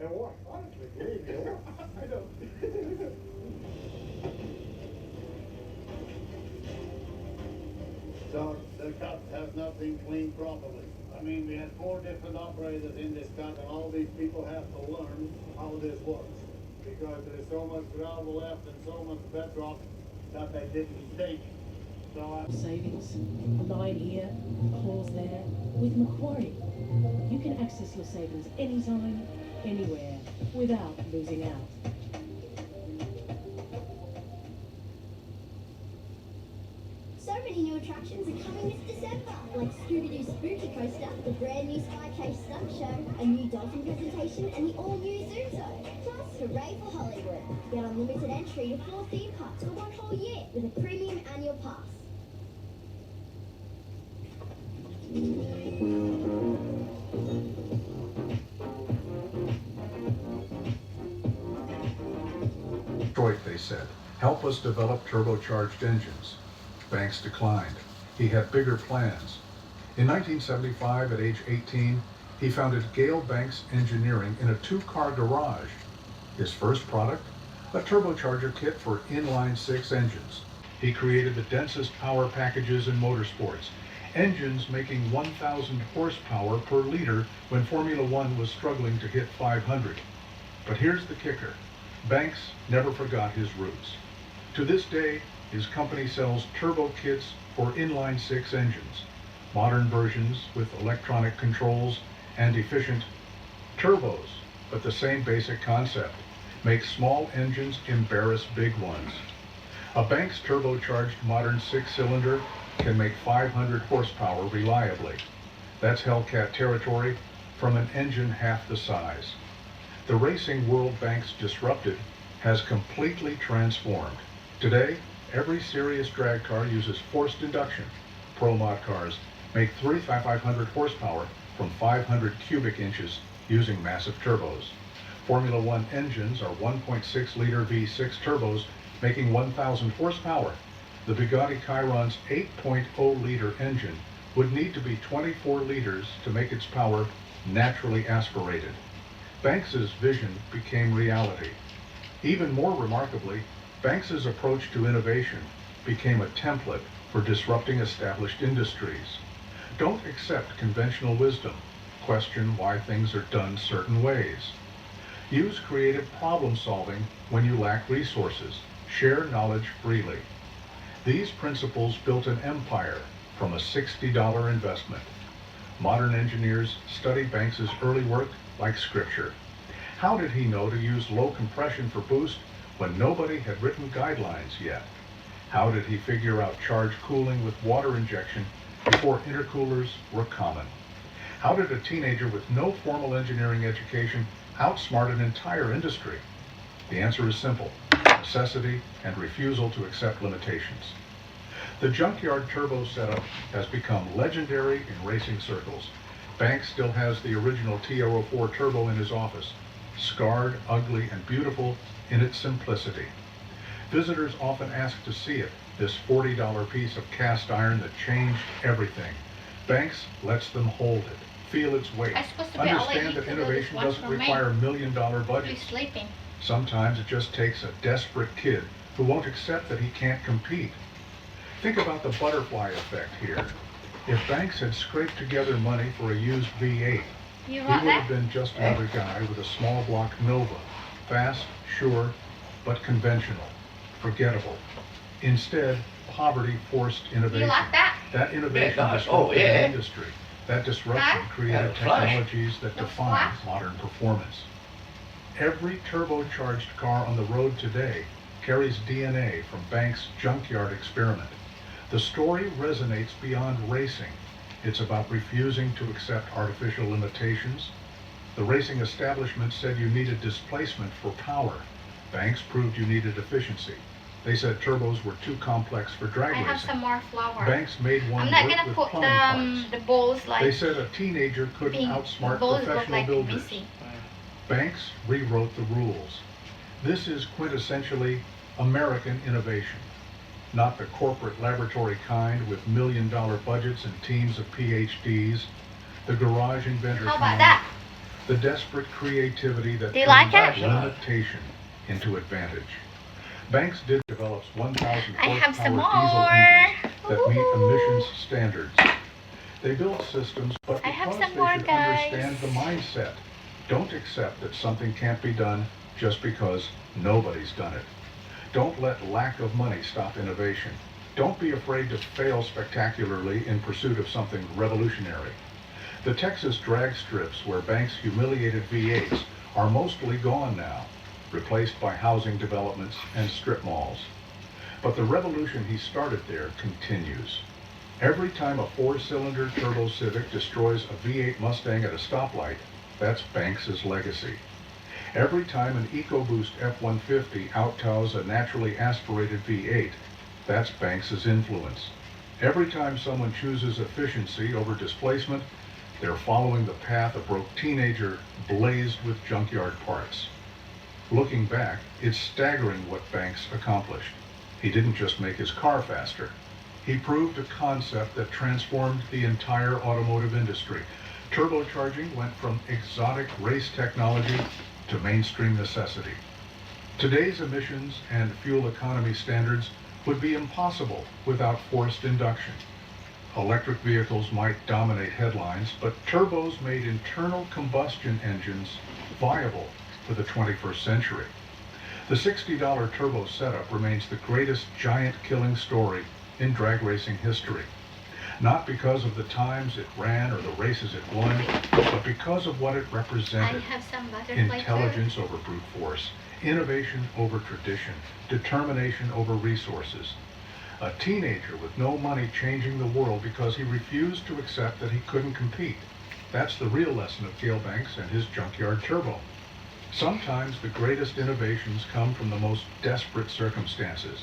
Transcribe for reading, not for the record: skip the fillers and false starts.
It was, honestly, believe me, it was. I don't. So the cut has not been cleaned properly. I mean, we had 4 different operators in this cut, and all these people have to learn how this works. Because there's so much gravel left and so much bedrock that they didn't take. So Savings, a line here, a clause there. With Macquarie, you can access your savings anytime, anywhere, without losing out. So many new attractions are coming this December, like Scooby-Doo Spooky Coaster, the brand new Sky Cave Stunt Show, a new dolphin presentation, and the all-new Zoom Zone. Plus, hooray for Hollywood! Get unlimited entry to 4 theme parks for 1 whole year with a premium annual pass. Detroit, they said, help us develop turbocharged engines. Banks declined. He had bigger plans. In 1975, at age 18, he founded Gale Banks Engineering in a 2-car garage. His first product? A turbocharger kit for inline-6 engines. He created the densest power packages in motorsports, engines making 1,000 horsepower per liter when Formula One was struggling to hit 500. But here's the kicker. Banks never forgot his roots. To this day, his company sells turbo kits for inline-6 engines, modern versions with electronic controls and efficient turbos, but the same basic concept. Make small engines embarrass big ones. A Banks turbocharged modern 6-cylinder can make 500 horsepower reliably. That's Hellcat territory from an engine half the size. The racing world Banks disrupted has completely transformed. Today, every serious drag car uses forced induction. Pro mod cars make 3,500 horsepower from 500 cubic inches using massive turbos. Formula One engines are 1.6-liter V6 turbos making 1,000 horsepower. The Bugatti Chiron's 8.0-liter engine would need to be 24 liters to make its power naturally aspirated. Banks's vision became reality. Even more remarkably, Banks's approach to innovation became a template for disrupting established industries. Don't accept conventional wisdom. Question why things are done certain ways. Use creative problem solving when you lack resources. Share knowledge freely. These principles built an empire from a $60 investment. Modern engineers study Banks's early work like scripture. How did he know to use low compression for boost when nobody had written guidelines yet? How did he figure out charge cooling with water injection before intercoolers were common? How did a teenager with no formal engineering education outsmart an entire industry? The answer is simple: necessity and refusal to accept limitations. The junkyard turbo setup has become legendary in racing circles. Banks still has the original T-04 turbo in his office, scarred, ugly, and beautiful in its simplicity. Visitors often ask to see it, this $40 piece of cast iron that changed everything. Banks lets them hold it, feel its weight, understand that innovation doesn't require million-dollar budgets. Sleeping. Sometimes it just takes a desperate kid who won't accept that he can't compete. Think about the butterfly effect here. If Banks had scraped together money for a used V8, he would have been just another guy with a small block Nova. Fast, sure, but conventional, forgettable. Instead, poverty forced innovation. You like that? That innovation Yeah, disrupted yeah. the industry. That disruption created Flash. technologies that No define flash. modern performance. Every turbocharged car on the road today carries DNA from Banks' junkyard experiment. The story resonates beyond racing. It's about refusing to accept artificial limitations. The racing establishment said you needed displacement for power. Banks proved you needed efficiency. They said turbos were too complex for drag I have racing. some more flour. Banks made one I'm not work gonna with put plumbing parts. the balls like They said a teenager couldn't pink. outsmart Balls look professional like builders. messy. Banks rewrote the rules. This is quintessentially American innovation, not the corporate laboratory kind with million-dollar budgets and teams of PhDs. The garage inventor How kind, about that? the desperate creativity that Do you like turns it? limitation into advantage. Banks did develop 1,000 I have some horsepower diesel more. engines that meet emissions standards. They built systems, but I have because some they more, should guys. understand the mindset. Don't accept that something can't be done just because nobody's done it. Don't let lack of money stop innovation. Don't be afraid to fail spectacularly in pursuit of something revolutionary. The Texas drag strips where banks humiliated V8s are mostly gone now, replaced by housing developments and strip malls. But the revolution he started there continues. Every time a 4-cylinder Turbo Civic destroys a V8 Mustang at a stoplight, that's Banks's legacy. Every time an EcoBoost F-150 outtows a naturally aspirated V8, that's Banks's influence. Every time someone chooses efficiency over displacement, they're following the path a broke teenager blazed with junkyard parts. Looking back, it's staggering what Banks accomplished. He didn't just make his car faster. He proved a concept that transformed the entire automotive industry. Turbocharging went from exotic race technology to mainstream necessity. Today's emissions and fuel economy standards would be impossible without forced induction. Electric vehicles might dominate headlines, but turbos made internal combustion engines viable for the 21st century. The $60 turbo setup remains the greatest giant killing story in drag racing history. Not because of the times it ran or the races it won, but because of what it I represented. have some butterfly Intelligence over brute force, innovation over tradition, determination over resources. A teenager with no money changing the world because he refused to accept that he couldn't compete. That's the real lesson of Cale Banks and his junkyard turbo. Sometimes the greatest innovations come from the most desperate circumstances.